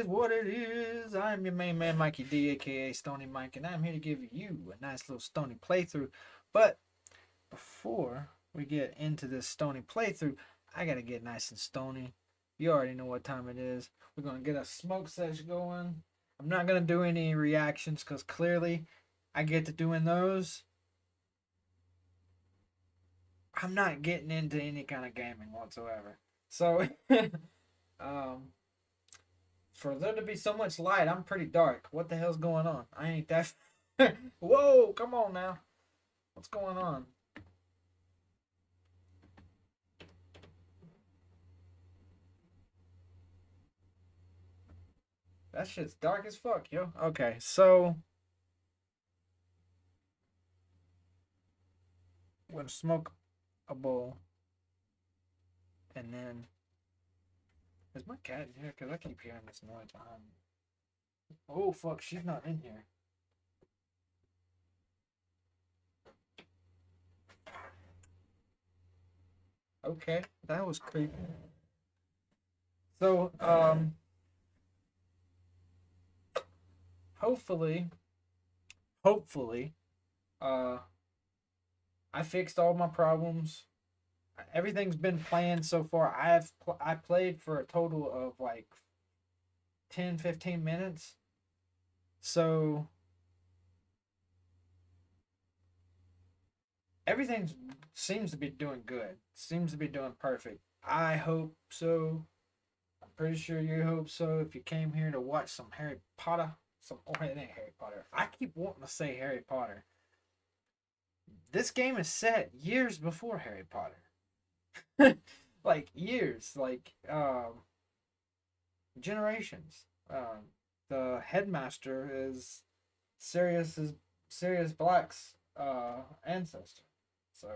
What it is. I'm your main man, Mikey D, aka Stony Mike, and I'm here to give you a nice little Stony playthrough. But before we get into this Stony playthrough, I gotta get nice and stony. You already know what time it is. We're gonna get a smoke session going. I'm not gonna do any reactions because clearly I get to doing those. I'm not getting into any kind of gaming whatsoever. So, for there to be so much light, I'm pretty dark. What the hell's going on? I ain't that. Whoa, come on now. What's going on? That shit's dark as fuck, yo. Okay, so I'm gonna smoke a bowl, and then is my cat in here? Because I keep hearing this noise behind me. Oh, fuck, she's not in here. Okay, that was creepy. So, hopefully, I fixed all my problems. Everything's been planned so far. I played for a total of like 10-15 minutes. So everything seems to be doing good. Seems to be doing perfect. I hope so. I'm pretty sure you hope so. If you came here to watch some Harry Potter, it ain't Harry Potter. I keep wanting to say Harry Potter. This game is set years before Harry Potter. Like years, like generations. The headmaster is Sirius Black's ancestor. So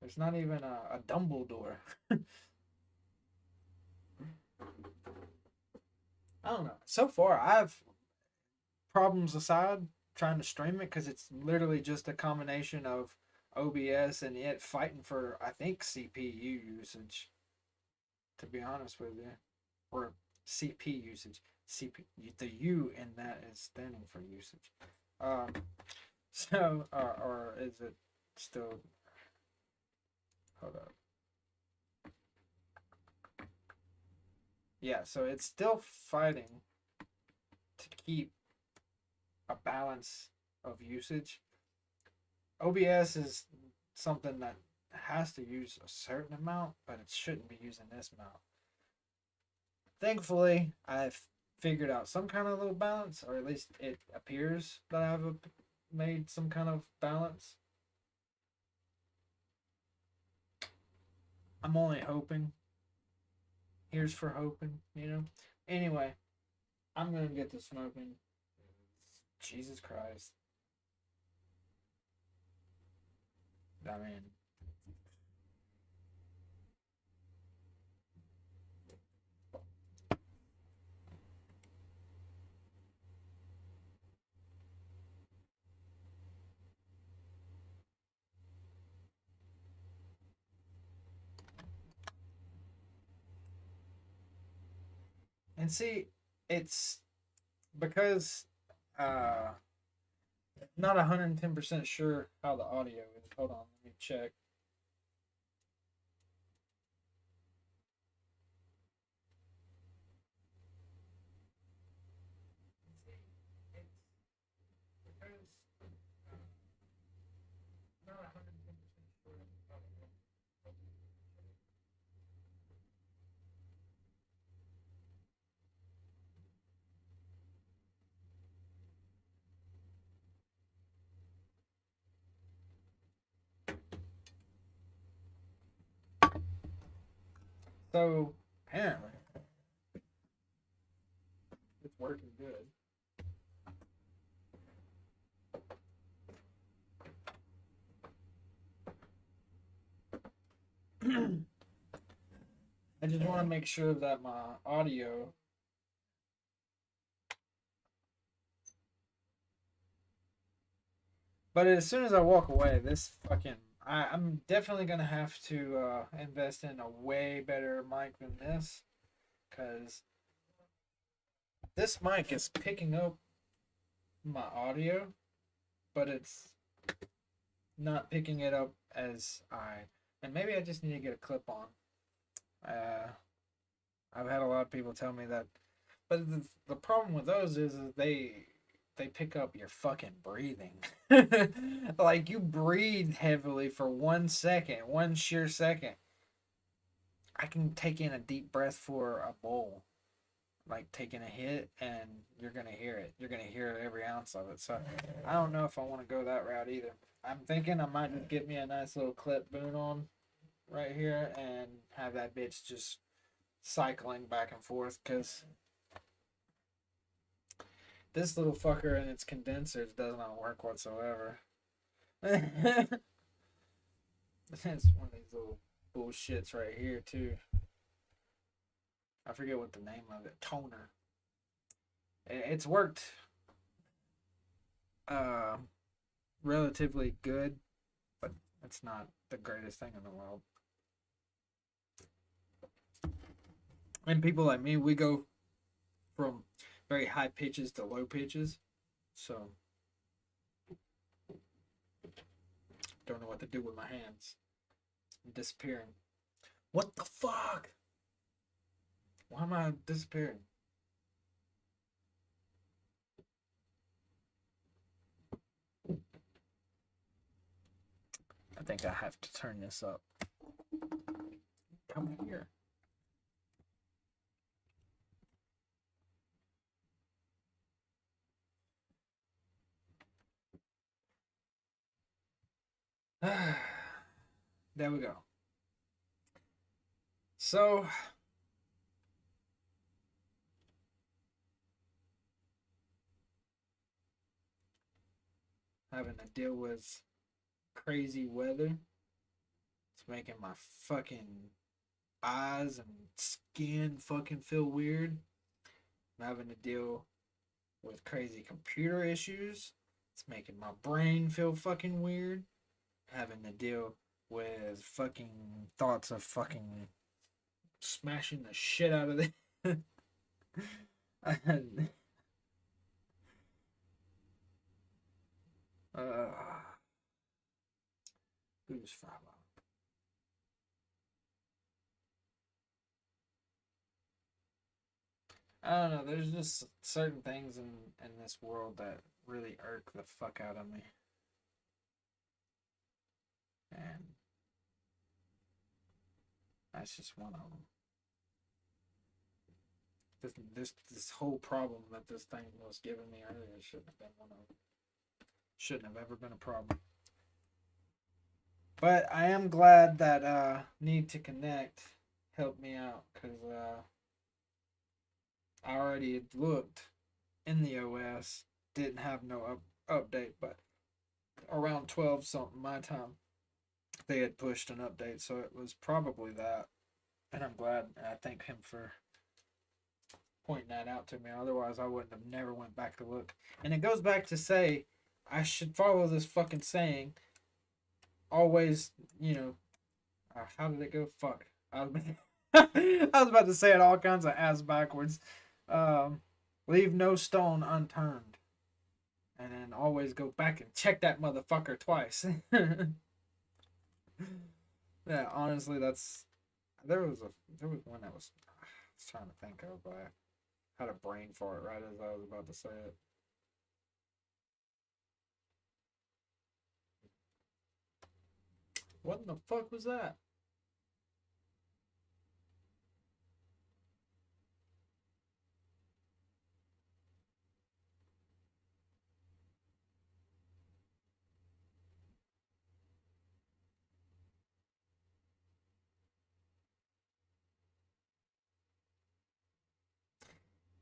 there's not even a Dumbledore. I don't know. So far, I've problems aside trying to stream it because it's literally just a combination of OBS and it fighting for I think CPU usage. To be honest with you, or CP usage. CP the U in that is standing for usage. Um, so or is it still? Hold up. Yeah, so it's still fighting to keep a balance of usage. OBS is something that has to use a certain amount, but it shouldn't be using this amount. Thankfully, I've figured out some kind of little balance, or at least it appears that I've made some kind of balance. I'm only hoping. Here's for hoping, you know? Anyway, I'm gonna get to smoking. Jesus Christ. I mean, and see, it's because uh not 110% sure how the audio is. Hold on, let me check. So apparently it's working good. I just want to make sure that my audio. But as soon as I walk away, this fucking. I'm definitely gonna have to invest in a way better mic than this, because this mic is picking up my audio, but it's not picking it up as I. And maybe I just need to get a clip on. Uh, I've had a lot of people tell me that, but the problem with those is they pick up your fucking breathing. Like you breathe heavily for 1 second, one sheer second. I can take in a deep breath for a bowl, like taking a hit, and you're gonna hear it. You're gonna hear every ounce of it. So I don't know if I want to go that route either. I'm thinking I might just get me a nice little clip boom on right here and have that bitch just cycling back and forth, because this little fucker and its condensers does not work whatsoever. It's one of these little bullshits right here too. I forget what the name of it. Toner. It's worked uh, relatively good, but it's not the greatest thing in the world. And people like me, we go from very high pitches to low pitches, so don't know what to do with my hands. I'm disappearing. What the fuck? Why am I disappearing? I think I have to turn this up. Come here. There we go. So, having to deal with crazy weather, it's making my fucking eyes and skin fucking feel weird. I'm having to deal with crazy computer issues. It's making my brain feel fucking weird. Having to deal with fucking thoughts of fucking smashing the shit out of it. uh, who's follow? I don't know. There's just certain things in this world that really irk the fuck out of me, and that's just one of them. This whole problem that this thing was giving me earlier shouldn't have been one of them. Shouldn't have ever been a problem. But I am glad that Need to Connect helped me out because I already had looked in the OS, didn't have no update, but around 12 something my time, they had pushed an update, so it was probably that. And I'm glad, and I thank him for pointing that out to me. Otherwise, I wouldn't have never went back to look. And it goes back to say, I should follow this fucking saying. Always, how did it go? Fuck. I was about to say it all kinds of ass backwards. Um, leave no stone unturned. And then always go back and check that motherfucker twice. Yeah, honestly, there was one that I was trying to think of, but I had a brain fart right as I was about to say it. What in the fuck was that?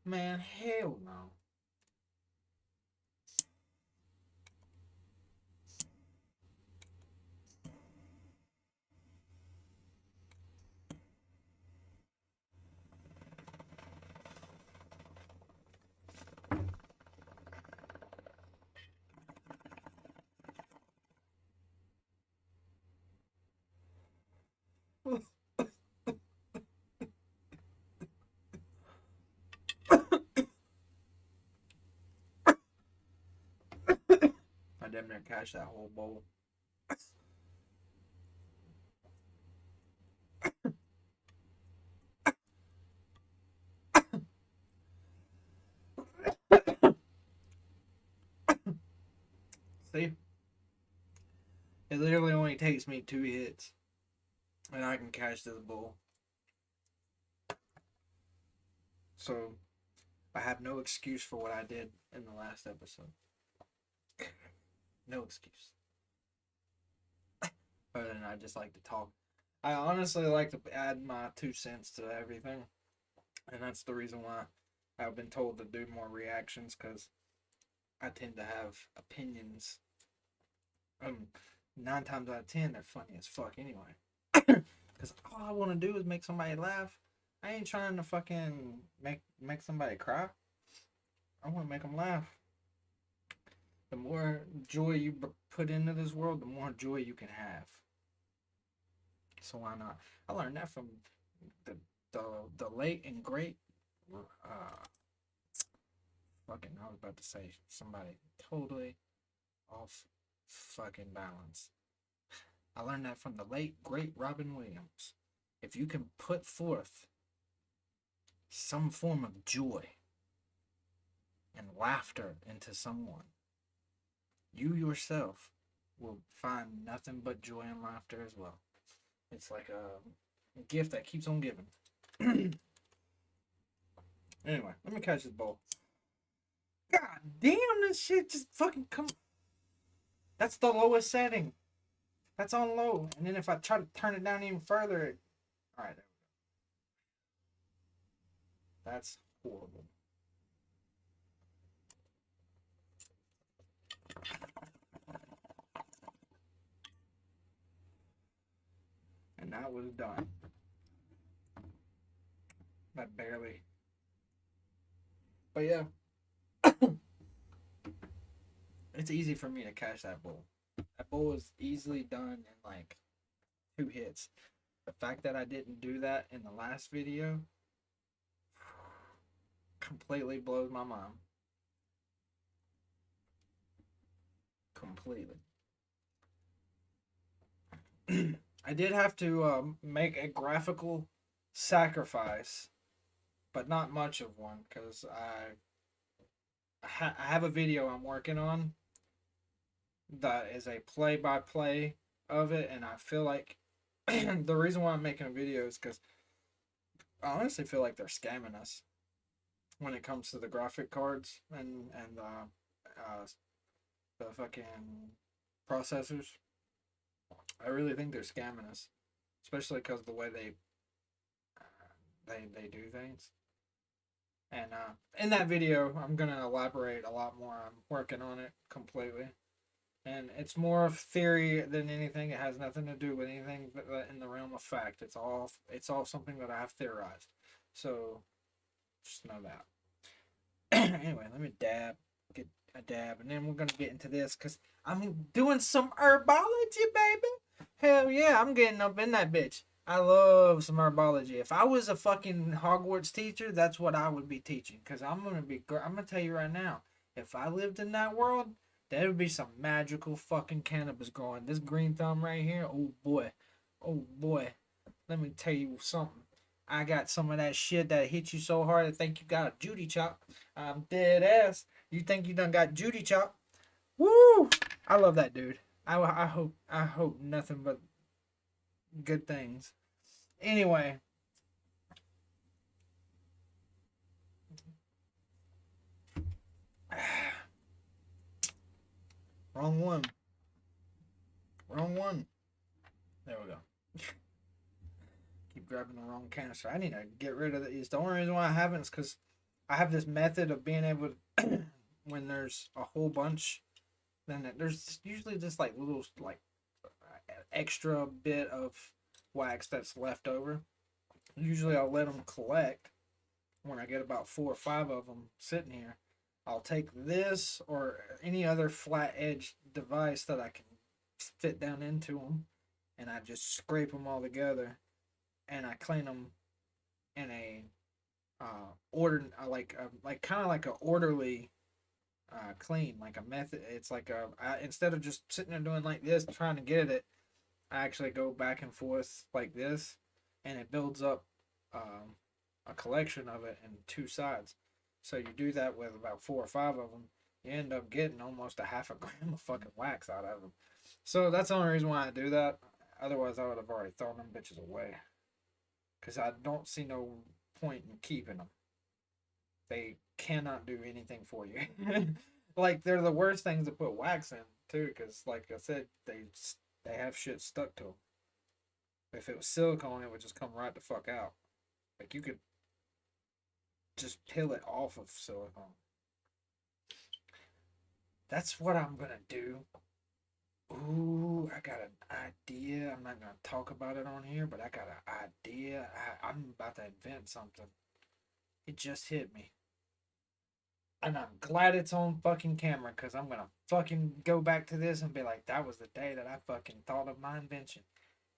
Man, hell no. I damn near cashed that whole bowl. See? It literally only takes me 2 hits, and I can cash this bowl. So, I have no excuse for what I did in the last episode. No excuse. Other than I just like to talk. I honestly like to add my 2 cents to everything. And that's the reason why I've been told to do more reactions, because I tend to have opinions. 9 times out of 10, they're funny as fuck anyway. Because all I want to do is make somebody laugh. I ain't trying to fucking make somebody cry. I want to make them laugh. The more joy you put into this world, the more joy you can have. So why not? I learned that from the the, the late and great fucking, I was about to say somebody totally off fucking balance. I learned that from the late great Robin Williams. If you can put forth some form of joy and laughter into someone, you yourself will find nothing but joy and laughter as well. It's like a gift that keeps on giving. Anyway, let me catch this bowl. God damn, this shit just fucking come. That's the lowest setting. That's on low. And then if I try to turn it down even further, alright. That's horrible. And that was done. That barely. But yeah, it's easy for me to catch that bull. That bull is easily done in like 2 hits. The fact that I didn't do that in the last video completely blows my mind. Completely. I did have to make a graphical sacrifice, but not much of one, because I have a video I'm working on that is a play-by-play of it, and I feel like the reason why I'm making a video is because I honestly feel like they're scamming us when it comes to the graphic cards and the fucking processors. I really think they're scamming us, especially because of the way they do things. And in that video, I'm gonna elaborate a lot more. I'm working on it completely, and it's more of theory than anything. It has nothing to do with anything in the realm of fact. It's all something that I have theorized. So just know that. Anyway, let me get a dab, and then we're gonna get into this because I'm doing some herbology, baby. Hell yeah, I'm getting up in that bitch. I love some herbology. If I was a fucking Hogwarts teacher, that's what I would be teaching. Cause I'm gonna tell you right now, if I lived in that world, there would be some magical fucking cannabis growing. This green thumb right here, oh boy. Let me tell you something. I got some of that shit that hit you so hard I think you got a Judy chop. I'm dead ass. You think you done got Judy chop? Woo! I love that dude. I hope nothing but good things. Anyway, wrong one. Wrong one. There we go. Keep grabbing the wrong canister. I need to get rid of these. The only reason why I haven't is because I have this method of being able to, when there's a whole bunch, then there's usually just like little like extra bit of wax that's left over. Usually I'll let them collect when I get about 4 or 5 of them sitting here. I'll take this or any other flat edge device that I can fit down into them, and I just scrape them all together, and I clean them in a like kind of like a orderly clean, like a method. It's like instead of just sitting there doing like this trying to get it, I actually go back and forth like this, and it builds up a collection of it in 2 sides. So you do that with about 4 or 5 of them, you end up getting almost a half a gram of fucking wax out of them. So that's the only reason why I do that. Otherwise, I would have already thrown them bitches away. Because I don't see no point in keeping them. They cannot do anything for you. Like, they're the worst things to put wax in, too. Because, like I said, they have shit stuck to them. If it was silicone, it would just come right the fuck out. Like, you could just peel it off of silicone. That's what I'm gonna do. Ooh, I got an idea. I'm not gonna talk about it on here, but I got an idea. I'm about to invent something. It just hit me. And I'm glad it's on fucking camera, because I'm gonna fucking go back to this and be like, that was the day that I fucking thought of my invention.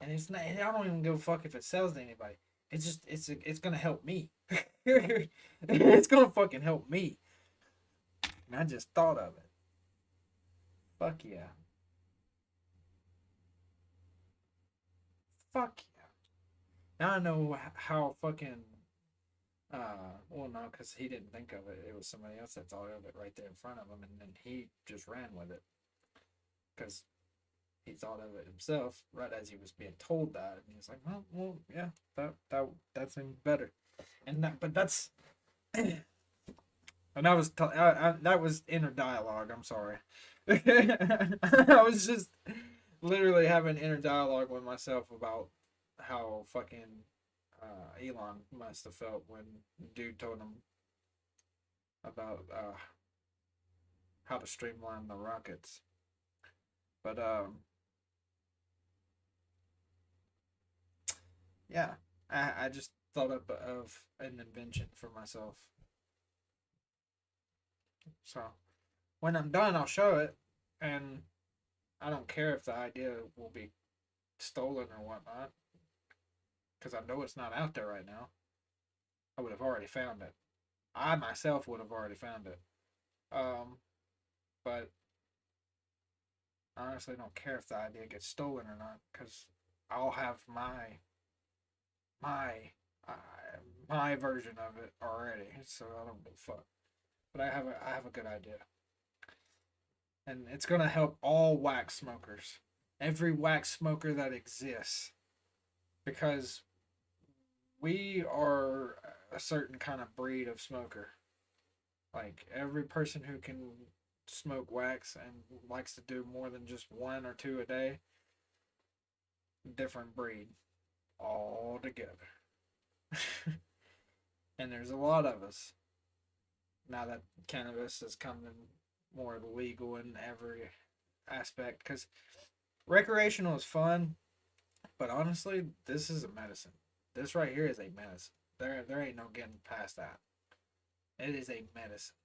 And it's not, I don't even give a fuck if it sells to anybody. It's just, it's gonna help me. It's gonna fucking help me. And I just thought of it. Fuck yeah. Fuck yeah. Now I know how fucking well, no, because he didn't think of it. It was somebody else that thought of it right there in front of him, and then he just ran with it because he thought of it himself right as he was being told that, and he was like, "Well, yeah, that seems better." And but that's and that was inner dialogue. I'm sorry. I was just literally having inner dialogue with myself about how fucking Elon must have felt when dude told him about how to streamline the rockets. But yeah, I just thought of an invention for myself. So when I'm done, I'll show it, and I don't care if the idea will be stolen or whatnot, because I know it's not out there right now. I would have already found it. I myself would have already found it. But I honestly don't care if the idea gets stolen or not, because I'll have my uh, my version of it already. So I don't give a fuck. But I have a good idea, and it's gonna help all wax smokers, every wax smoker that exists, because we are a certain kind of breed of smoker. Like every person who can smoke wax and likes to do more than just one or two a day, different breed all together. And there's a lot of us now that cannabis is coming more legal in every aspect, because recreational is fun, but honestly, this is a medicine. This right here is a medicine. There ain't no getting past that. It is a medicine.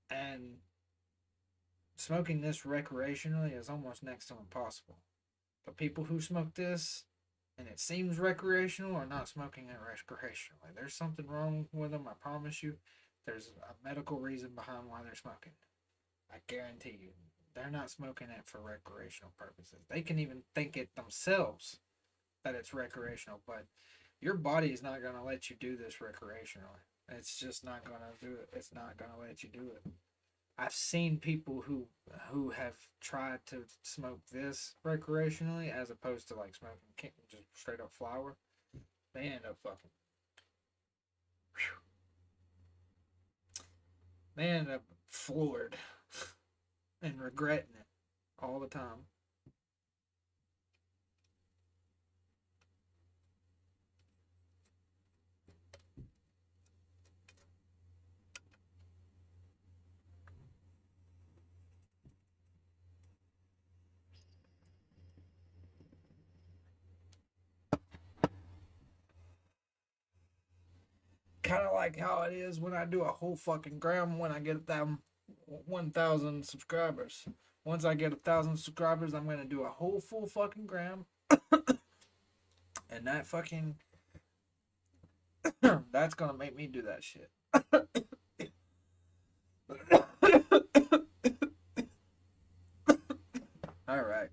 And smoking this recreationally is almost next to impossible. The people who smoke this and it seems recreational are not smoking it recreationally. There's something wrong with them, I promise you. There's a medical reason behind why they're smoking it. I guarantee you. They're not smoking it for recreational purposes. They can even think it themselves that it's recreational, but your body is not going to let you do this recreationally. It's just not going to do it. It's not going to let you do it. I've seen people who have tried to smoke this recreationally as opposed to like smoking just straight up flower. They end up fucking. Whew, they end up floored and regretting it all the time. Kind of like how it is when I do a whole fucking gram when I get 1,000 subscribers. Once I get 1,000 subscribers, I'm gonna do a whole full fucking gram, and that fucking that's gonna make me do that shit. All right.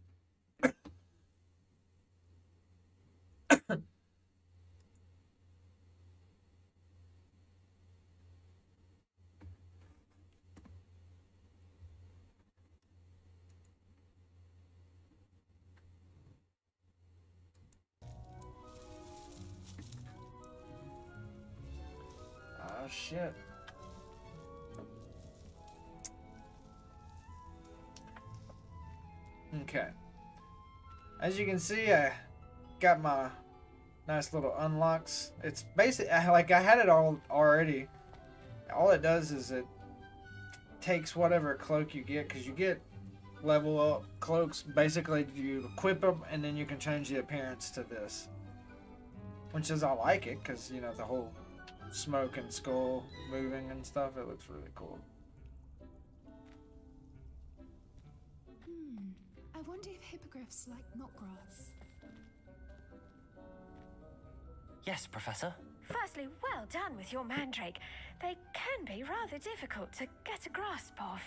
Oh shit. Okay. As you can see, I got my nice little unlocks. It's basically like I had it all already. All it does is it takes whatever cloak you get, because you get level up cloaks. Basically, you equip them and then you can change the appearance to this, which is I like it because you know the whole smoke and skull moving and stuff. It looks really cool. I wonder if hippogriffs like knotgrass. Yes, Professor. Firstly, well done with your mandrake. They can be rather difficult to get a grasp of.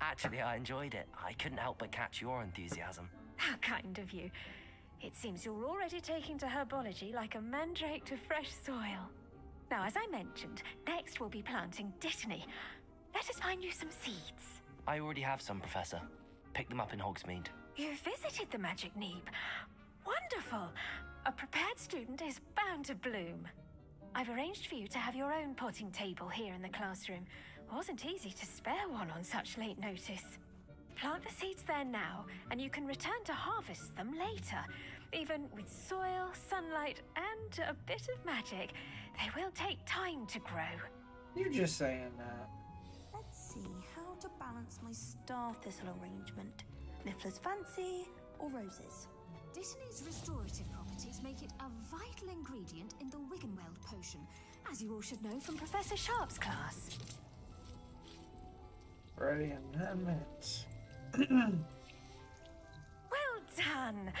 Actually, I enjoyed it. I couldn't help but catch your enthusiasm. How kind of you. It seems you're already taking to herbology like a mandrake to fresh soil. Now, as I mentioned, next we'll be planting dittany. Let us find you some seeds. I already have some, Professor. Pick them up in Hogsmeade. You visited the Magic Neep. Wonderful. A prepared student is bound to bloom. I've arranged for you to have your own potting table here in the classroom. Wasn't easy to spare one on such late notice. Plant the seeds there now, and you can return to harvest them later. Even with soil, sunlight, and a bit of magic, they will take time to grow. You're just saying that. Let's see how to balance my star thistle arrangement. Niffler's fancy or roses? Dittany's restorative properties make it a vital ingredient in the Wiggenweld potion, As you all should know from Professor Sharp's class. Ready in 9 minutes. Well done!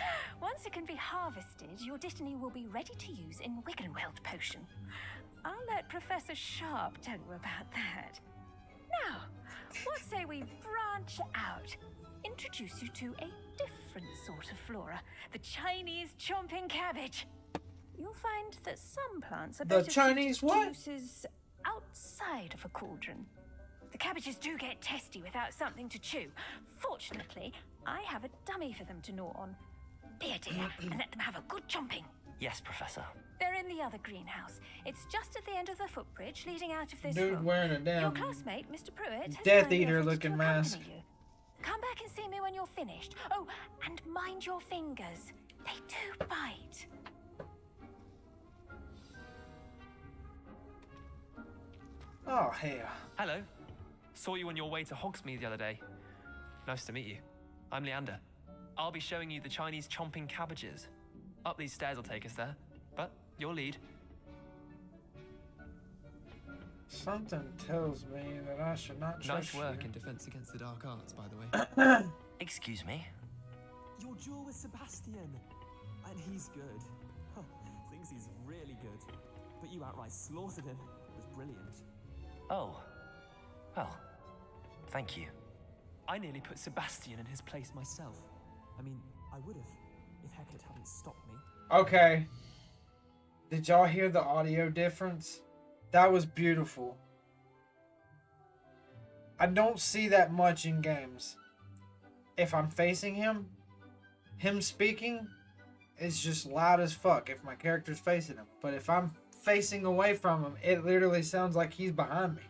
Once it can be harvested, your Dittany will be ready to use in Wiggenweld potion. I'll let Professor Sharp tell you about that. Now, what say we branch out? Introduce you to a different sort of flora, the Chinese chomping cabbage. You'll find that some plants are The better Chinese suited to what? uses outside of a cauldron. The cabbages do get testy without something to chew. Fortunately, I have a dummy for them to gnaw on. Be a dear and let them have a good chomping. Yes, Professor. They're in the other greenhouse. It's just at the end of the footbridge leading out of this Dude room. wearing a Your damn classmate, Mr. Pruitt, has Death kindly Eater offered looking to mask. accompany you. Come back and see me when you're finished. Oh, and mind your fingers. They do bite. Oh hell. Hello. Saw you on your way to Hogsmeade the other day. Nice to meet you. I'm Leander. I'll be showing you the Chinese chomping cabbages. Up these stairs will take us there, but your lead. Something tells me that I should not trust Nice work you. in Defense Against the Dark Arts, by the way. Excuse me? Your duel with Sebastian. And he's good. Huh, thinks he's really good. But you outright slaughtered him. It was brilliant. Oh. Well, thank you. I nearly put Sebastian in his place myself. I mean, I would have, if Hecate hadn't stopped me. Okay. Did y'all hear the audio difference? That was beautiful. I don't see that much in games. If I'm facing him speaking is just loud as fuck if my character's facing him. But if I'm facing away from him, it literally sounds like he's behind me.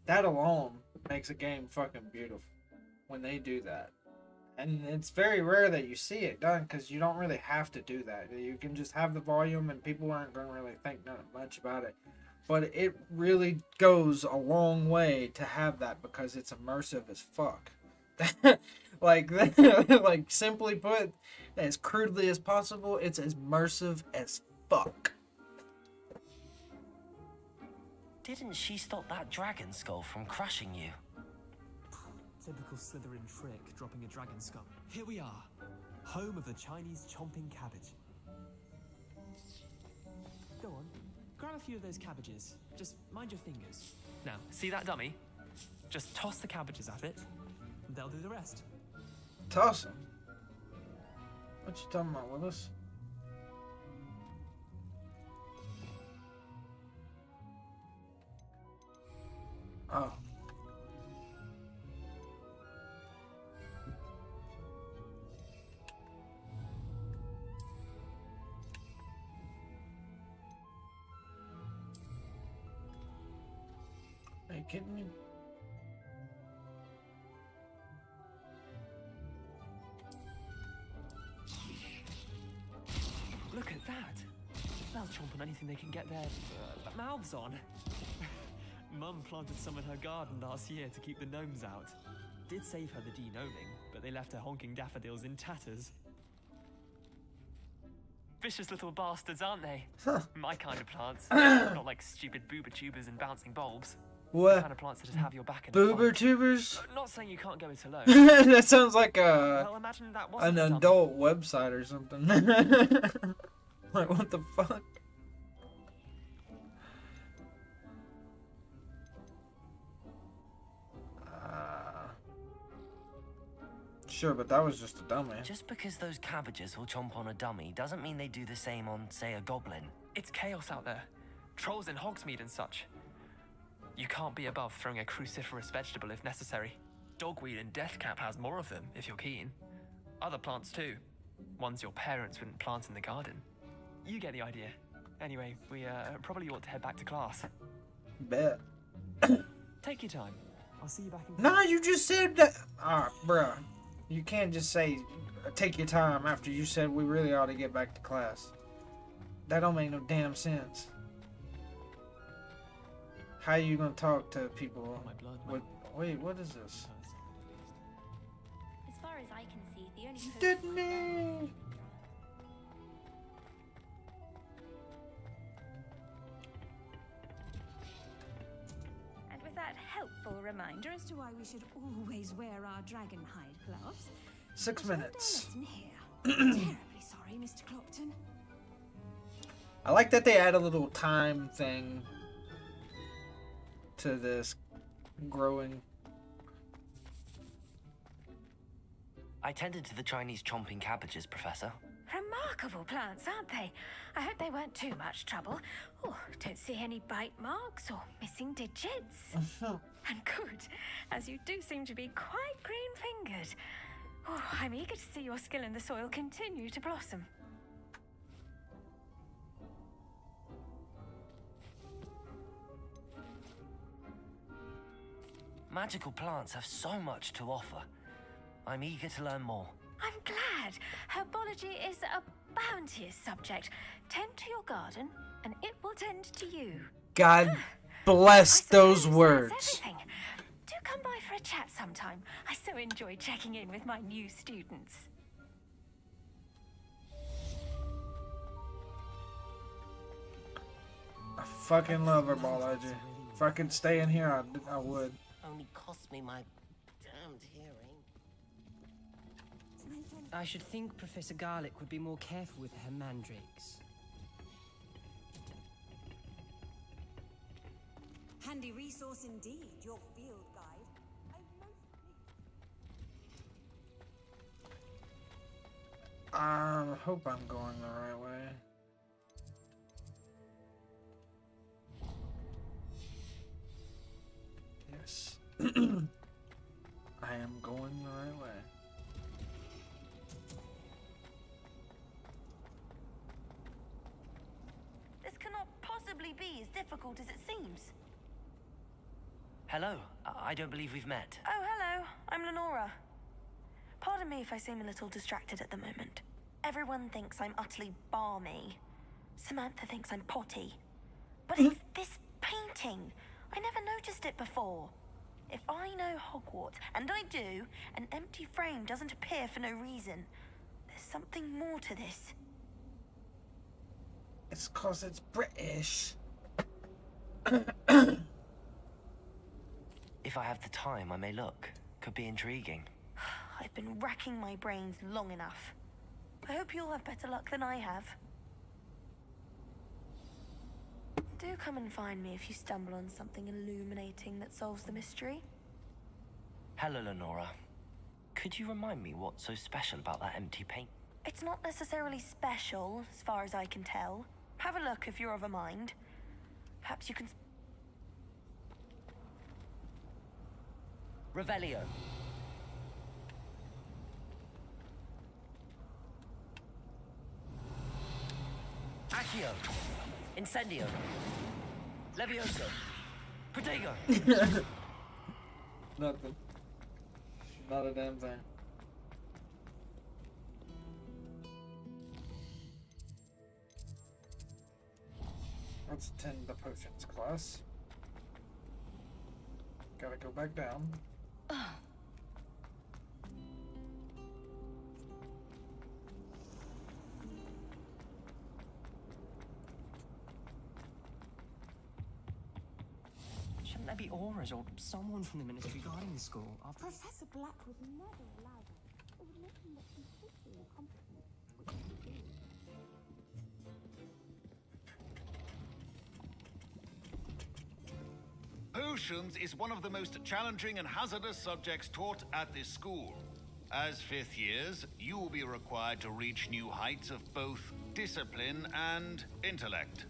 That alone makes a game fucking beautiful when they do that. And it's very rare that you see it done because you don't really have to do that. You can just have the volume and people aren't going to really think nothing much about it. But it really goes a long way to have that because it's immersive as fuck. like simply put, as crudely as possible, it's as immersive as fuck. Didn't she stop that dragon skull from crushing you? Typical Slytherin trick, dropping a dragon skull. Here we are, home of the Chinese chomping cabbage. Go on, grab a few of those cabbages. Just mind your fingers. Now, see that dummy? Just toss the cabbages at it. And they'll do the rest. Toss him. What you talking about, Willis? Oh. Are you kidding me? Look at that. They'll chomp on anything they can get their mouths on. Mum planted some in her garden last year to keep the gnomes out. Did save her the de-gnoming, but they left her honking daffodils in tatters. Vicious little bastards, aren't they? My kind of plants. Not like stupid boober tubers and bouncing bulbs. The What? kind of plants that just have your back in a Boober fight. tubers? Not saying you can't go it alone. That sounds like a Well, imagine that wasn't an a dummy. adult website or something. Like, what the fuck? Sure, but that was just a dummy. Just because those cabbages will chomp on a dummy doesn't mean they do the same on, say, a goblin. It's chaos out there. Trolls in Hogsmeade and such. You can't be above throwing a cruciferous vegetable if necessary. Dogweed and deathcap has more of them, if you're keen. Other plants too. Ones your parents wouldn't plant in the garden. You get the idea. Anyway, we probably ought to head back to class. Bet. Take your time. I'll see you back in Nah, you just said that. Ah, bruh. You can't just say, take your time after you said we really ought to get back to class. That don't make no damn sense. How are you gonna talk to people? My blood, With, wait, what is this? As far as I can see, the only Did me. And with that helpful reminder As to why we should always wear our dragon hide gloves. 6 minutes. Lesson here. Terribly sorry, Mr. Clopton. I like that they add a little time thing to this growing. I tended to the Chinese chomping cabbages, Professor. remarkable plants, aren't they? I hope they weren't too much trouble. Oh, don't see any bite marks or missing digits. And good, as you do seem to be quite green-fingered. Oh, I'm eager to see your skill in the soil continue to blossom. Magical plants have so much to offer. I'm eager to learn more. I'm glad. Herbology is a bounteous subject. Tend to your garden, and it will tend to you. God bless those That's words. everything. Do come by for a chat sometime. I so enjoy checking in with my new students. I fucking love herbology. If I could stay in here, I would. Only cost me my damned hearing. I should think Professor Garlick would be more careful with her mandrakes. Handy resource indeed, your field guide. I hope I'm going the right way. Yes. I am going the right way. This cannot possibly be as difficult as it seems. Hello, I don't believe we've met. Oh, hello. I'm Lenora. Pardon me if I seem a little distracted at the moment. Everyone thinks I'm utterly balmy. Samantha thinks I'm potty. But it's this painting. I never noticed it before. If I know Hogwarts, and I do, an empty frame doesn't appear for no reason. There's something more to this. It's 'cause it's British. If I have the time, I may look. Could be intriguing. I've been racking my brains long enough. I hope you'll have better luck than I have. Do come and find me if you stumble on something illuminating that solves the mystery. Hello, Lenora. Could you remind me what's so special about that empty paint? It's not necessarily special, as far as I can tell. Have a look if you're of a mind. Perhaps you can... Revelio. Accio. Incendio. Levioso. Protego. Nothing. Not a damn thing. Let's attend the potions class. Gotta go back down. Shouldn't there be auras or someone from the ministry guarding the school? After Professor Black would never allow that. It would make him look completely incompetent. Potions is one of the most challenging and hazardous subjects taught at this school. As fifth years, you will be required to reach new heights of both discipline and intellect.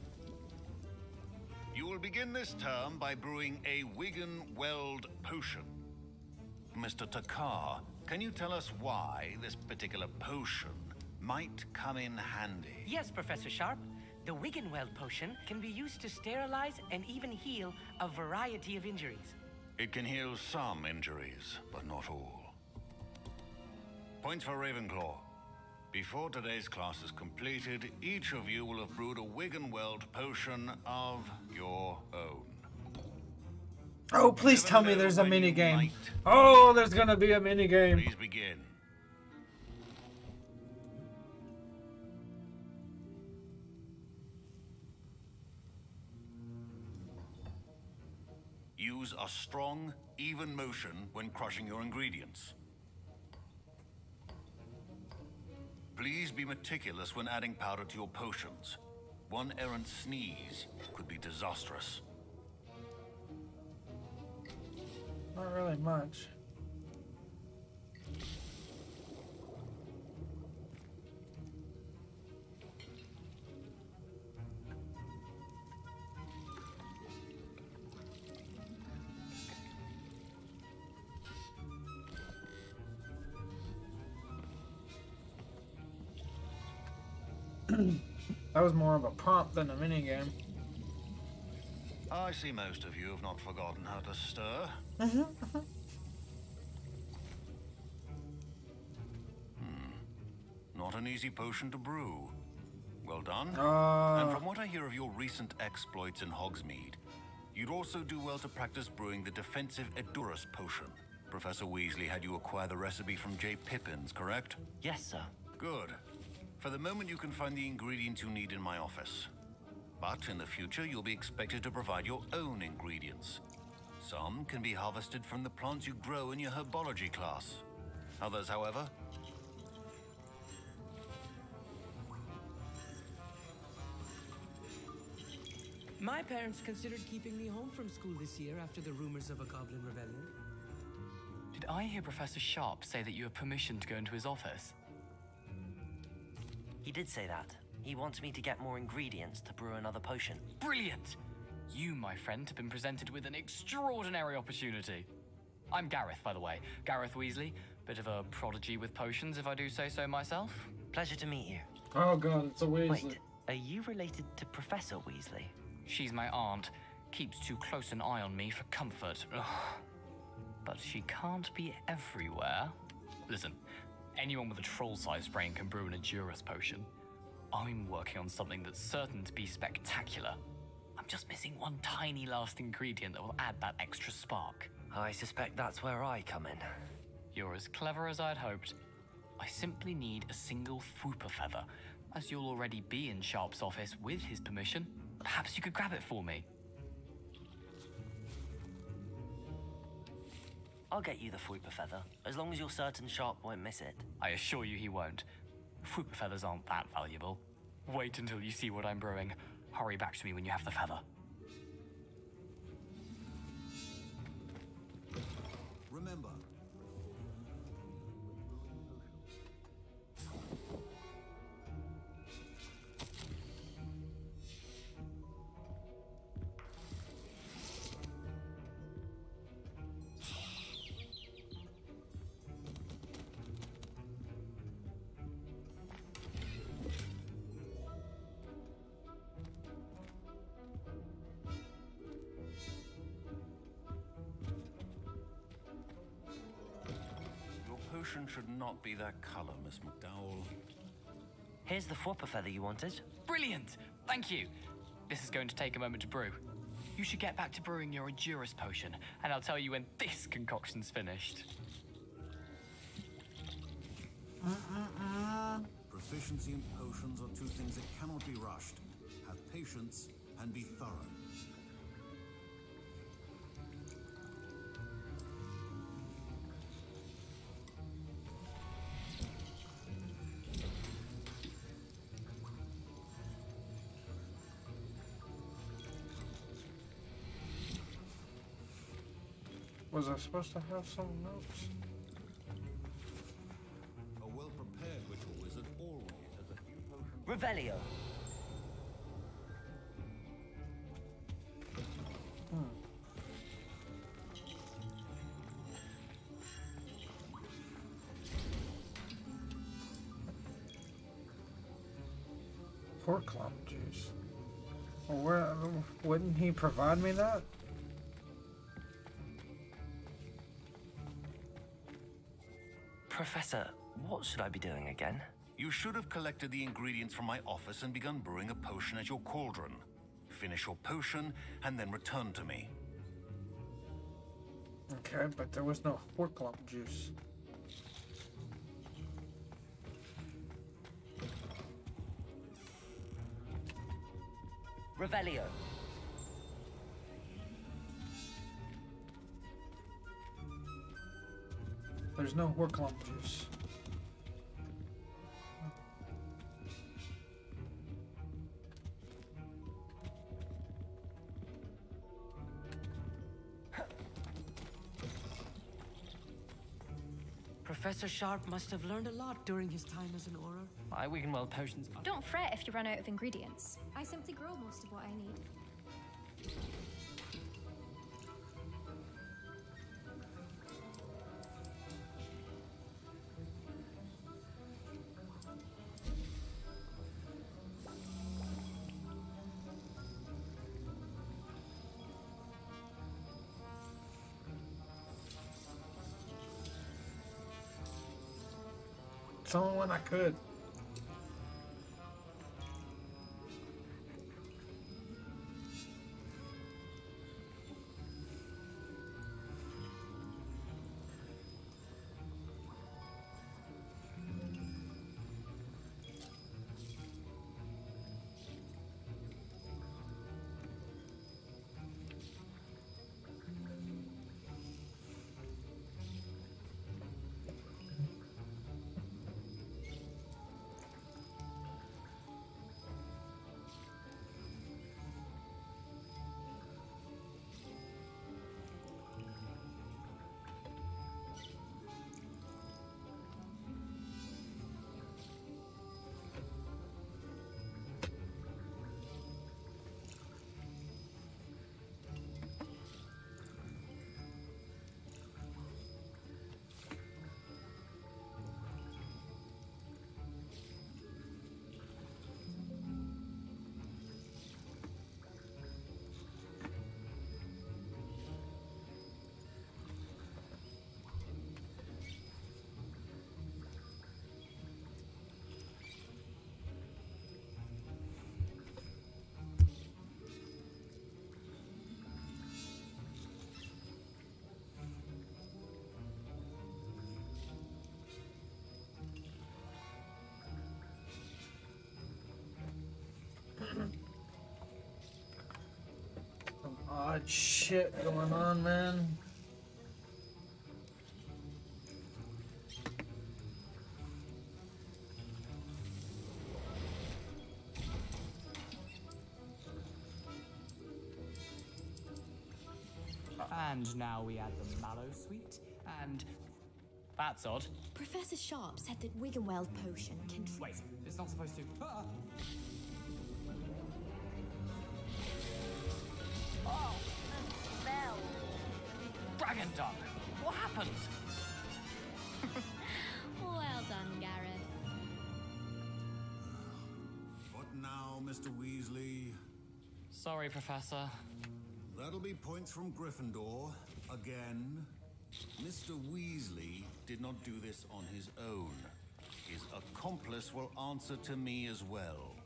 You will begin this term by brewing a Wigan Weld potion. Mr. Takar, can you tell us why this particular potion might come in handy? Yes, Professor Sharp. The Wiggenweld potion can be used to sterilize and even heal a variety of injuries. It can heal some injuries, but not all. Points for Ravenclaw. Before today's class is completed, each of you will have brewed a Wiggenweld potion of your own. Oh, please Never tell me know there's a when mini you game. might. Oh, there's gonna be a mini game. Please begin. Use a strong, even motion when crushing your ingredients. Please be meticulous when adding powder to your potions. One errant sneeze could be disastrous. Not really much. That was more of a prompt than a mini game. I see most of you have not forgotten how to stir. Not an easy potion to brew. Well done. And from what I hear of your recent exploits in Hogsmeade, you'd also do well to practice brewing the defensive Edurus potion. Professor Weasley had you acquire the recipe from J. Pippins, correct? Yes, sir. Good. For the moment, you can find the ingredients you need in my office. But in the future, you'll be expected to provide your own ingredients. Some can be harvested from the plants you grow in your herbology class. Others, however, My parents considered keeping me home from school this year after the rumors of a goblin rebellion. Did I hear Professor Sharp say that you have permission to go into his office? He did say that. He wants me to get more ingredients to brew another potion. Brilliant! You, my friend, have been presented with an extraordinary opportunity. I'm Gareth, by the way. Gareth Weasley. Bit of a prodigy with potions, if I do say so myself. Pleasure to meet you. Oh god, it's a Weasley. Wait, are you related to Professor Weasley? She's my aunt. Keeps too close an eye on me for comfort. Ugh. But she can't be everywhere. Listen, anyone with a troll-sized brain can brew an Edurus potion. I'm working on something that's certain to be spectacular. I'm just missing one tiny last ingredient that will add that extra spark. I suspect that's where I come in. You're as clever as I'd hoped. I simply need a single Fwooper feather. As you'll already be in Sharp's office with his permission, perhaps you could grab it for me. I'll get you the Fwooper feather, as long as you're certain Sharp won't miss it. I assure you he won't. Fwooper feathers aren't that valuable. Wait until you see what I'm brewing. Hurry back to me when you have the feather. remember. Should not be that color, Miss McDowell. Here's the Fwooper feather you wanted. Brilliant! Thank you. This is going to take a moment to brew. You should get back to brewing your Edurus potion, and I'll tell you when this concoction's finished. Proficiency in potions are two things that cannot be rushed. Have patience and be thorough. Was I supposed to have some notes? A well-prepared ritual wizard always has a few potions. Revelio. Pork lump juice. Well, where wouldn't he provide me that? Professor, what should I be doing again? You should have collected the ingredients from my office and begun brewing a potion at your cauldron. Finish your potion and then return to me. Okay, but there was no pork lump juice. Revelio. There's no pork lump juice. Professor Sharp must have learned a lot during his time as an auror. My Wiggenweld potions are... Don't fret if you run out of ingredients. I simply grow most of what I need. It's the only one I could. Some odd shit going on, man. And now we add the mallow sweet, and that's odd. Professor Sharp said that Wiggenweld potion can... Wait, it's not supposed to. Oh, the smell. Dragon Dung! What happened? Well done, Gareth. What now, Mr. Weasley? Sorry, Professor. That'll be points from Gryffindor. Again. Mr. Weasley did not do this on his own. His accomplice will answer to me as well.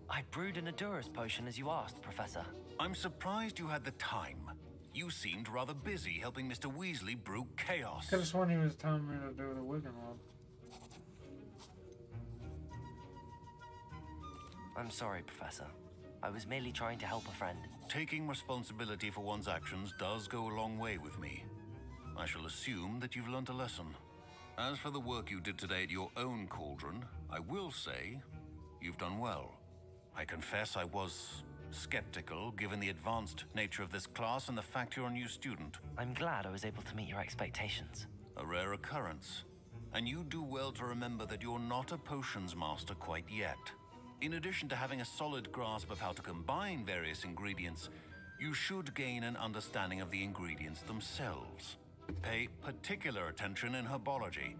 I brewed an Adurus potion as you asked, Professor. I'm surprised you had the time. You seemed rather busy helping Mr. Weasley brew chaos. I just one he was telling me to do the Wiggenweld. I'm sorry, Professor. I was merely trying to help a friend. Taking responsibility for one's actions does go a long way with me. I shall assume that you've learnt a lesson. As for the work you did today at your own cauldron, I will say you've done well. I confess I was skeptical, given the advanced nature of this class and the fact you're a new student. I'm glad I was able to meet your expectations. A rare occurrence. And you do well to remember that you're not a potions master quite yet. In addition to having a solid grasp of how to combine various ingredients, you should gain an understanding of the ingredients themselves. Pay particular attention in herbology.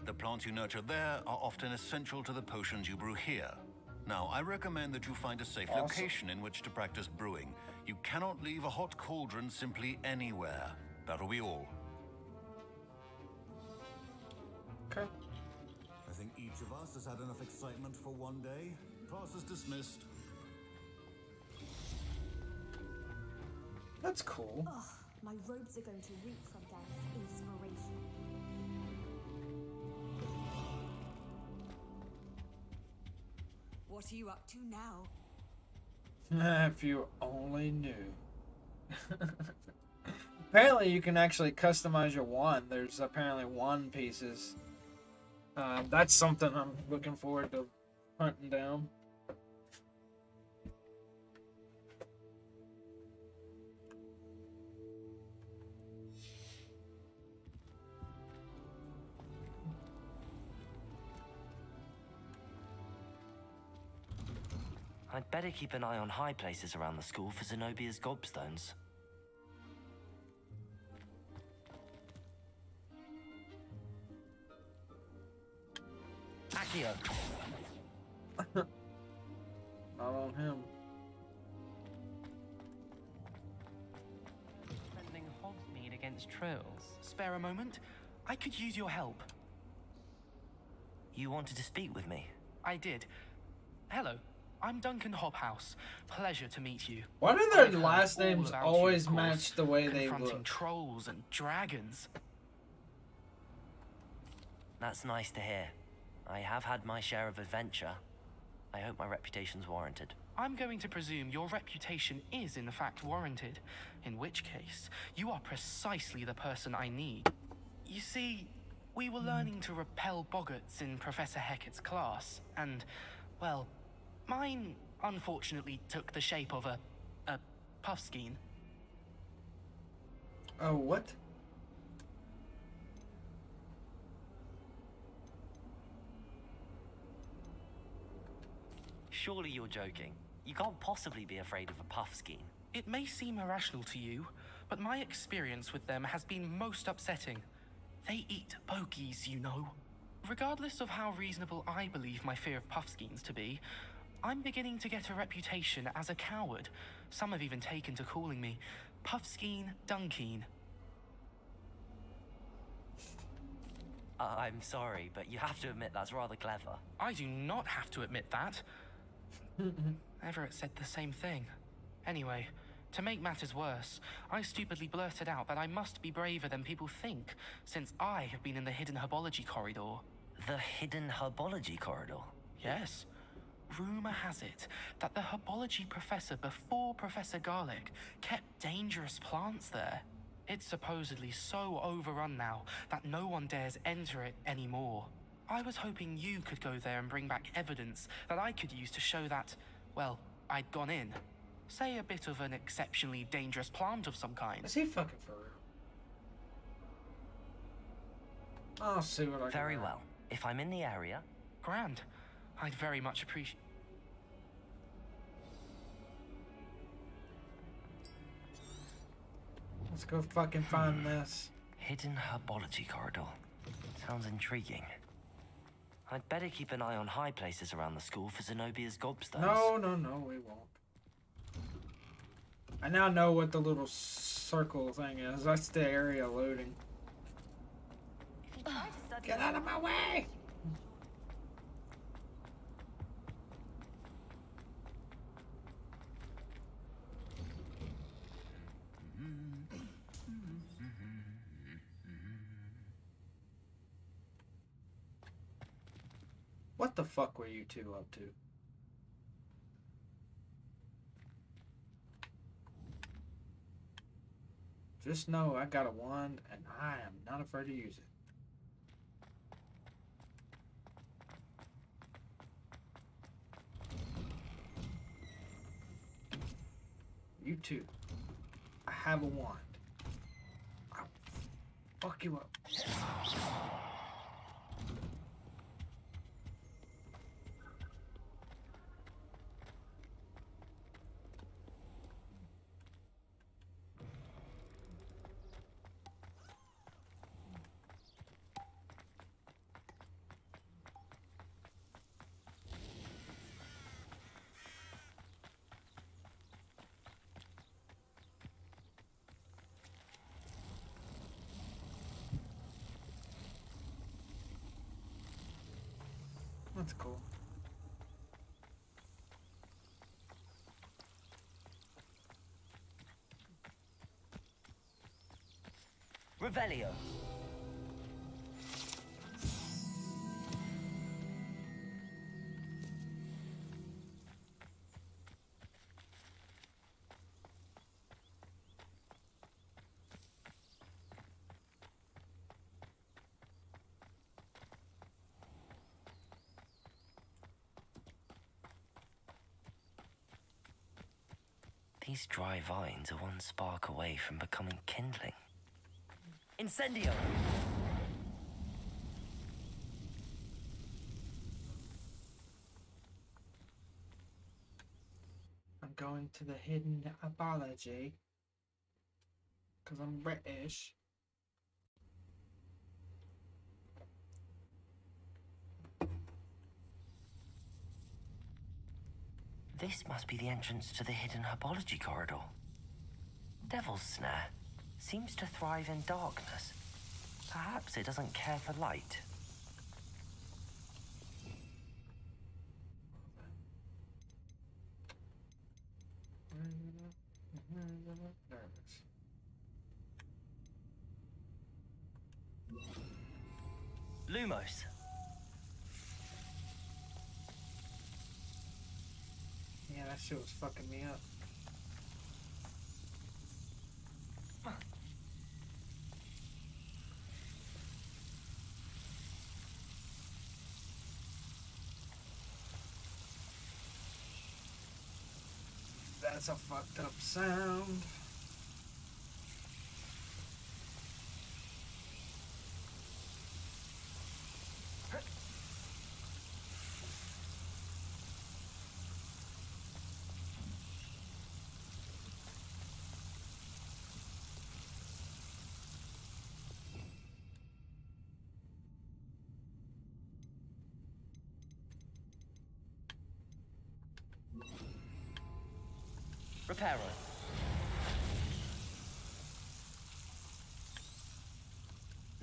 The plants you nurture there are often essential to the potions you brew here. Now, I recommend that you find a safe location in which to practice brewing. You cannot leave a hot cauldron simply anywhere. That'll be all. Okay. I think each of us has had enough excitement for one day. Class is dismissed. That's cool. Ugh, my robes are going to reek from Dan's inspiration. What are you up to now? If you only knew. Apparently you can actually customize your wand. There's apparently wand pieces. That's something I'm looking forward to hunting down. I'd better keep an eye on high places around the school for Zenobia's gobstones. Accio! Not on him. Defending Hogsmeade against trolls. Spare a moment? I could use your help. You wanted to speak with me? I did. Hello, I'm Duncan Hobhouse. Pleasure to meet you. Why do their I've heard last all names about you, always of course, match the way they confronting look? trolls and dragons. That's nice to hear. I have had my share of adventure. I hope my reputation's warranted. I'm going to presume your reputation is in fact warranted, in which case, you are precisely the person I need. You see, we were learning to repel boggarts in Professor Hecat's class, and, well, mine unfortunately took the shape of a puffskein. Oh, what? Surely you're joking. You can't possibly be afraid of a puffskein. It may seem irrational to you, but my experience with them has been most upsetting. They eat bogies, you know. Regardless of how reasonable I believe my fear of puffskeins to be, I'm beginning to get a reputation as a coward. Some have even taken to calling me Puffskein Dunkeen. I'm sorry, but you have to admit that's rather clever. I do not have to admit that. Everett said the same thing. Anyway, to make matters worse, I stupidly blurted out that I must be braver than people think, since I have been in the hidden herbology corridor. The hidden herbology corridor? Yes. Rumor has it that the herbology professor before Professor Garlic kept dangerous plants there. It's supposedly so overrun now that no one dares enter it anymore. I was hoping you could go there and bring back evidence that I could use to show that, well, I'd gone in. Say a bit of an exceptionally dangerous plant of some kind. Is he fucking for real? I'll see what I can Very do. well. If I'm in the area... Grand. I'd very much appreciate... Let's go fucking find this. Hidden herbology corridor. Sounds intriguing. I'd better keep an eye on high places around the school for Zenobia's gobstones. No, we won't. I now know what the little circle thing is. That's the area loading. Get out of my way! What the fuck were you two up to? Just know I got a wand and I am not afraid to use it. You too. I have a wand. I'll fuck you up. That's cool. Revelio. These dry vines are one spark away from becoming kindling. Incendio! I'm going to the hidden apology. Because I'm British. This must be the entrance to the hidden herbology corridor. Devil's Snare seems to thrive in darkness. Perhaps it doesn't care for light. Lumos. Yeah, that shit was fucking me up. That's a fucked up sound. Reparo.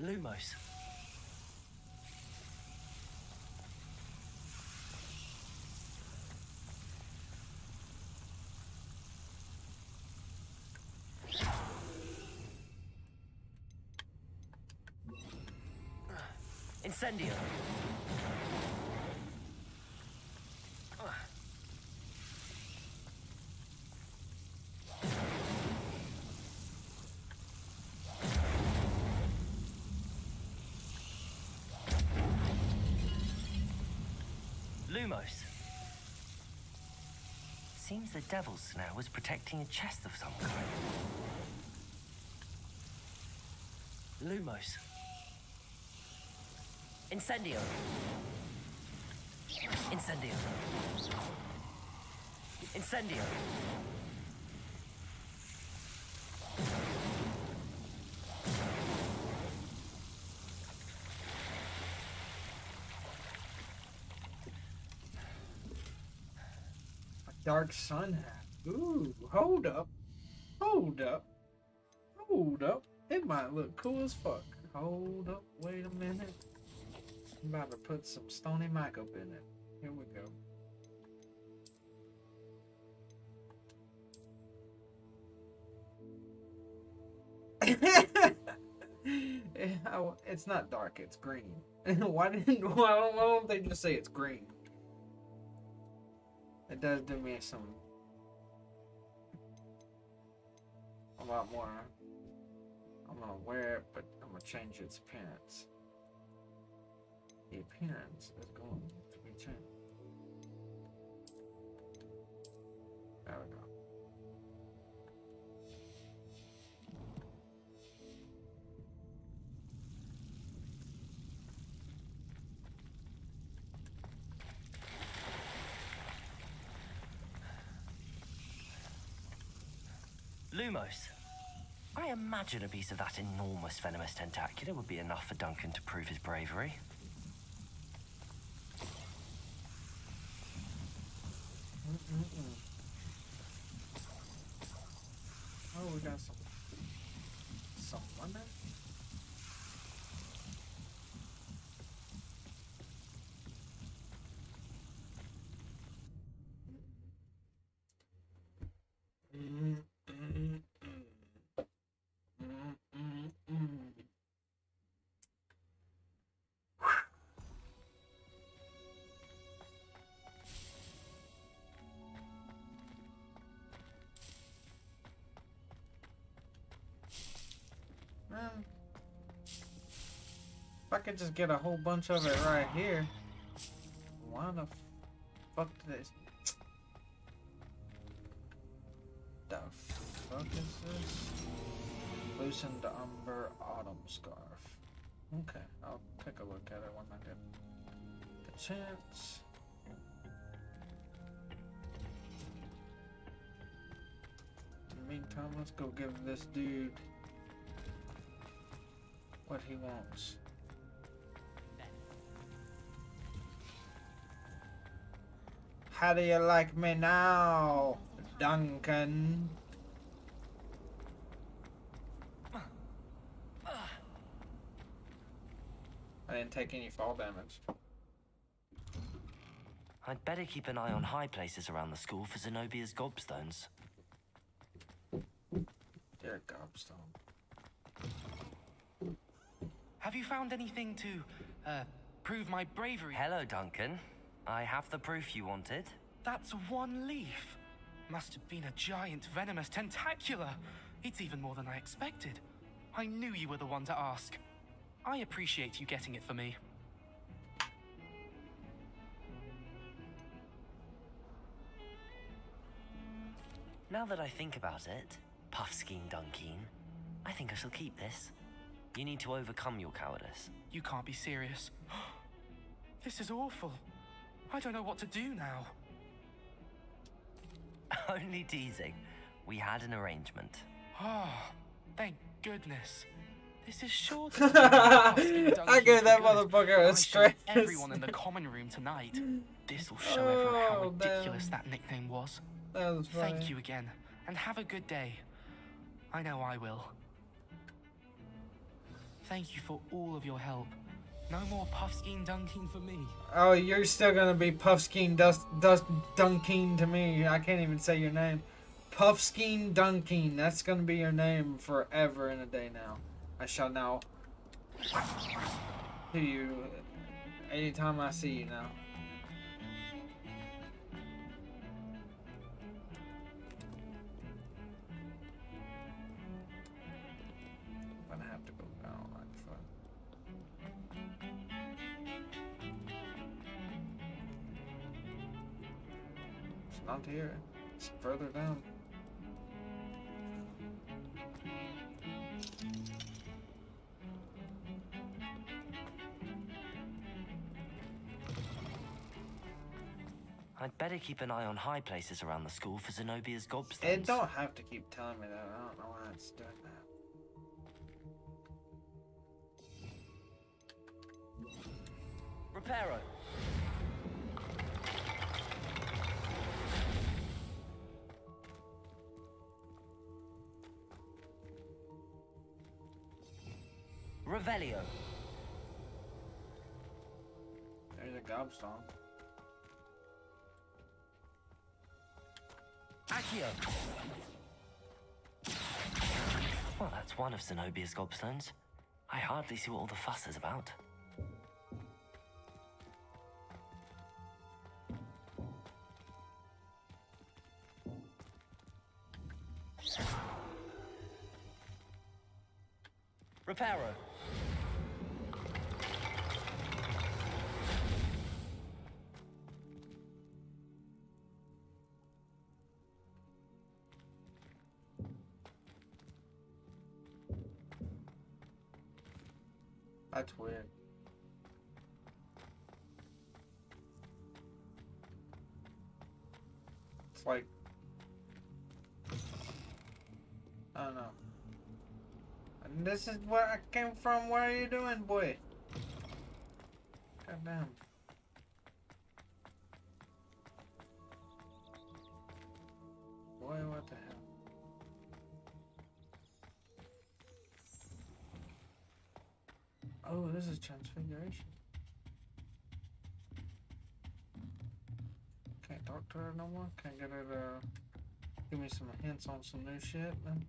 Lumos. Incendio. Lumos. Seems the Devil's Snare was protecting a chest of some kind. Lumos. Incendio. Incendio. Incendio. Dark sun hat. Ooh, hold up. Hold up. Hold up. It might look cool as fuck. Hold up. Wait a minute. I'm about to put some Stony Mike up in it. Here we go. It's not dark, it's green. Why don't they just say it's green? It does do me a lot more. I'm gonna wear it, but I'm gonna change its appearance. The appearance is going to be changed. There we go. Lumos. I imagine a piece of that enormous venomous tentacular would be enough for Duncan to prove his bravery. Oh, we got some lemon. If I could just get a whole bunch of it right here. Why the fuck did this? The fuck is this? Loosened umber autumn scarf. Okay, I'll take a look at it when I get the chance. In the meantime, let's go give this dude what he wants. How do you like me now, Duncan? I didn't take any fall damage. I'd better keep an eye on high places around the school for Zenobia's gobstones. Dear gobstone. Have you found anything to, prove my bravery? Hello, Duncan. I have the proof you wanted. That's one leaf. Must have been a giant venomous tentacula. It's even more than I expected. I knew you were the one to ask. I appreciate you getting it for me. Now that I think about it, Puffskein Dunkeen, I think I shall keep this. You need to overcome your cowardice. You can't be serious. This is awful. I don't know what to do now. Only teasing. We had an arrangement. Oh, thank goodness. This is sure I gave that motherfucker a stress. Everyone in the common room tonight. This will show everyone how ridiculous that nickname was. That was funny. Thank you again, and have a good day. I know I will. Thank you for all of your help. No more Puffskein Dunkeen for me. Oh, you're still gonna be Puffskein Dunkeen to me. I can't even say your name. Puffskein Dunkeen. That's gonna be your name forever and a day now. I shall now to you anytime I see you now. I'm gonna have to go down like fuck. It's not here. It's further down. I'd better keep an eye on high places around the school for Zenobia's gobstones. It don't have to keep telling me that. I don't know why it's doing that. Reparo. Revelio. There's a gobstone. Accio. Well, that's one of Zenobia's gobstones. I hardly see what all the fuss is about. Reparo. That's weird. It's like, I don't know. And this is where I came from. What are you doing, boy? Goddamn. Boy, what the hell? Oh, this is transfiguration. Can't talk to her no more. Can't get her to give me some hints on some new shit, man.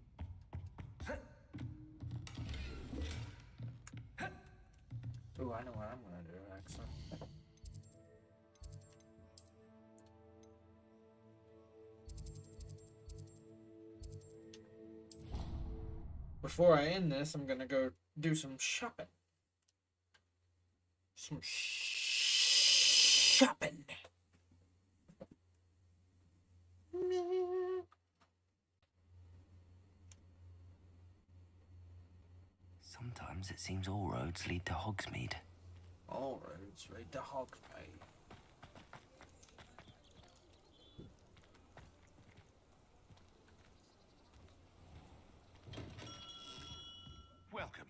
Ooh, I know what I'm gonna do, actually. Before I end this, I'm gonna go do some shopping. some shopping. Sometimes it seems all roads lead to Hogsmeade. All roads lead to Hogsmeade. Welcome.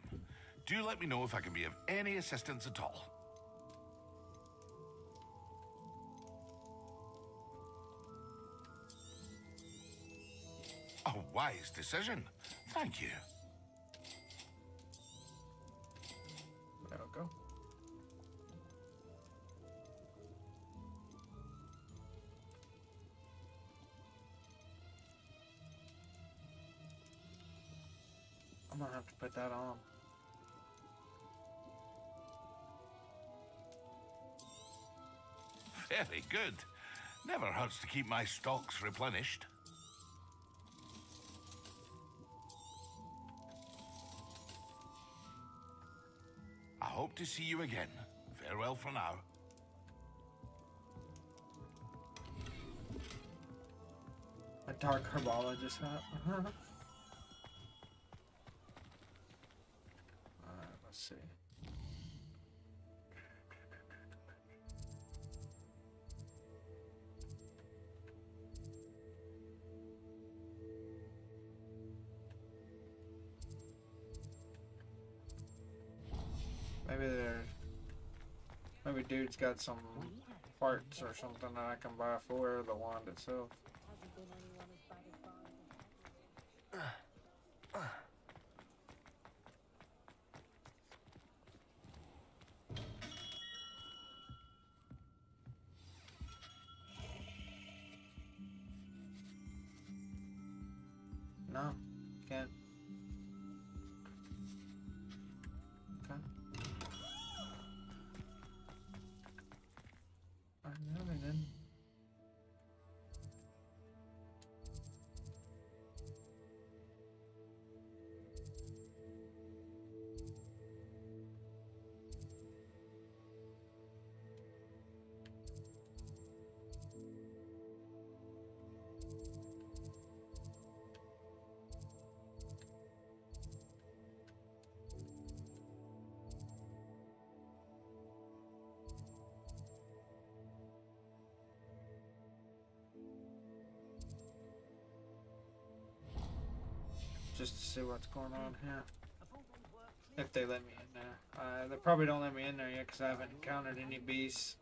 Do let me know if I can be of any assistance at all. A wise decision. Thank you. There we go. I'm gonna have to put that on. Very good. Never hurts to keep my stocks replenished. I hope to see you again. Farewell for now. A dark herbologist hat. Alright, let's see. Maybe dude's got some parts or something that I can buy for the wand itself. No, can't. Okay. I know they didn't. Just to see what's going on here. If they let me in there. They probably don't let me in there yet because I haven't encountered any beasts.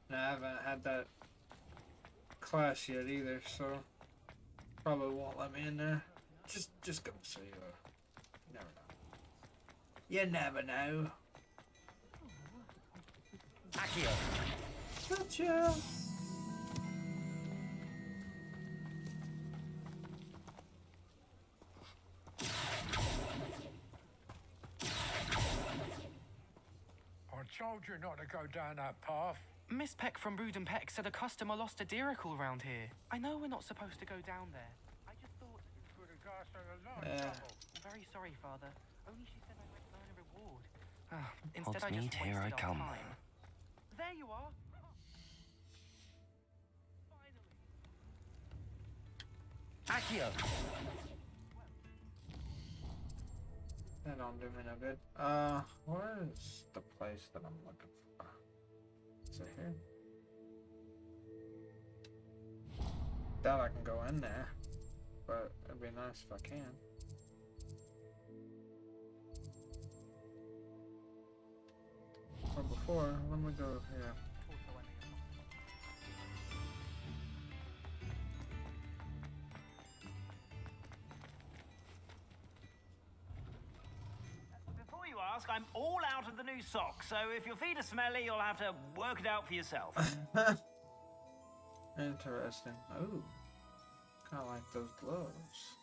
And I haven't had that class yet either, so probably won't let me in there. Just go see. You never know. You never know. Accio. Gotcha. I told you not to go down that path. Miss Peck from Brood and Peck said a customer lost a deeracle around here. I know we're not supposed to go down there. I just thought... Could have got us in a lot of Yeah. trouble. I'm very sorry, Father. Only she said I might earn a reward. Instead, I just Hogsmeade, here I wasted our come. time. There you are. Finally. Accio. That don't do me no good. Where's the place that I'm looking for? Is it here? Doubt I can go in there, but it'd be nice if I can. But before, let me go here. I'm all out of the new socks, so if your feet are smelly, you'll have to work it out for yourself. Interesting. Oh, kind of like those gloves.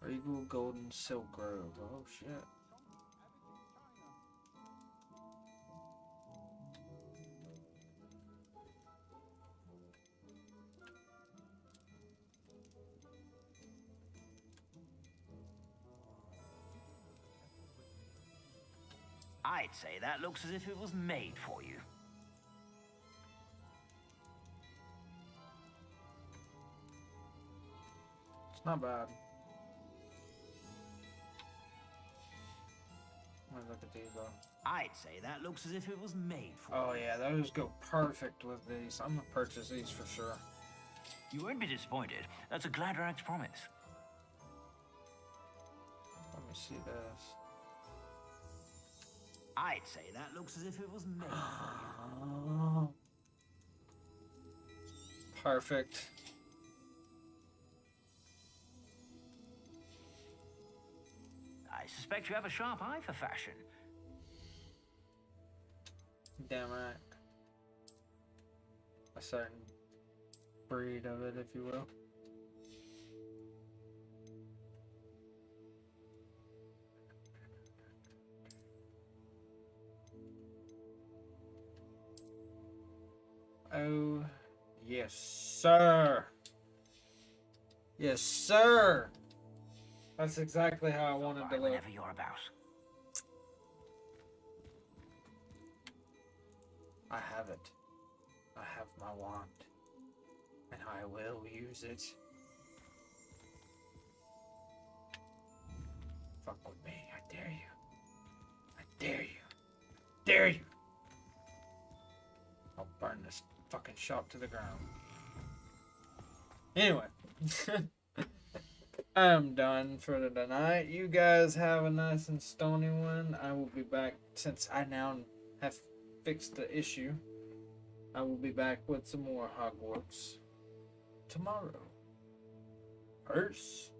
Regal Golden Silk Robe. Oh shit. I'd say that looks as if it was made for you. It's not bad. Let me look at these though. I'd say that looks as if it was made for you. Oh yeah, those go perfect with these. I'm gonna purchase these for sure. You won't be disappointed. That's a Gladrag's promise. Let me see this. I'd say that looks as if it was made for you. Perfect. I suspect you have a sharp eye for fashion. Damn right. A certain breed of it, if you will. Oh, yes, sir. Yes, sir. That's exactly how I wanted to look. Whenever you're about. I have it. I have my wand. And I will use it. Fuck with me. I dare you. I dare you. Dare you. I'll burn this fucking shop to the ground. Anyway. I'm done for tonight. You guys have a nice and stony one. I will be back since I now have fixed the issue. I will be back with some more Hogwarts tomorrow. Peace.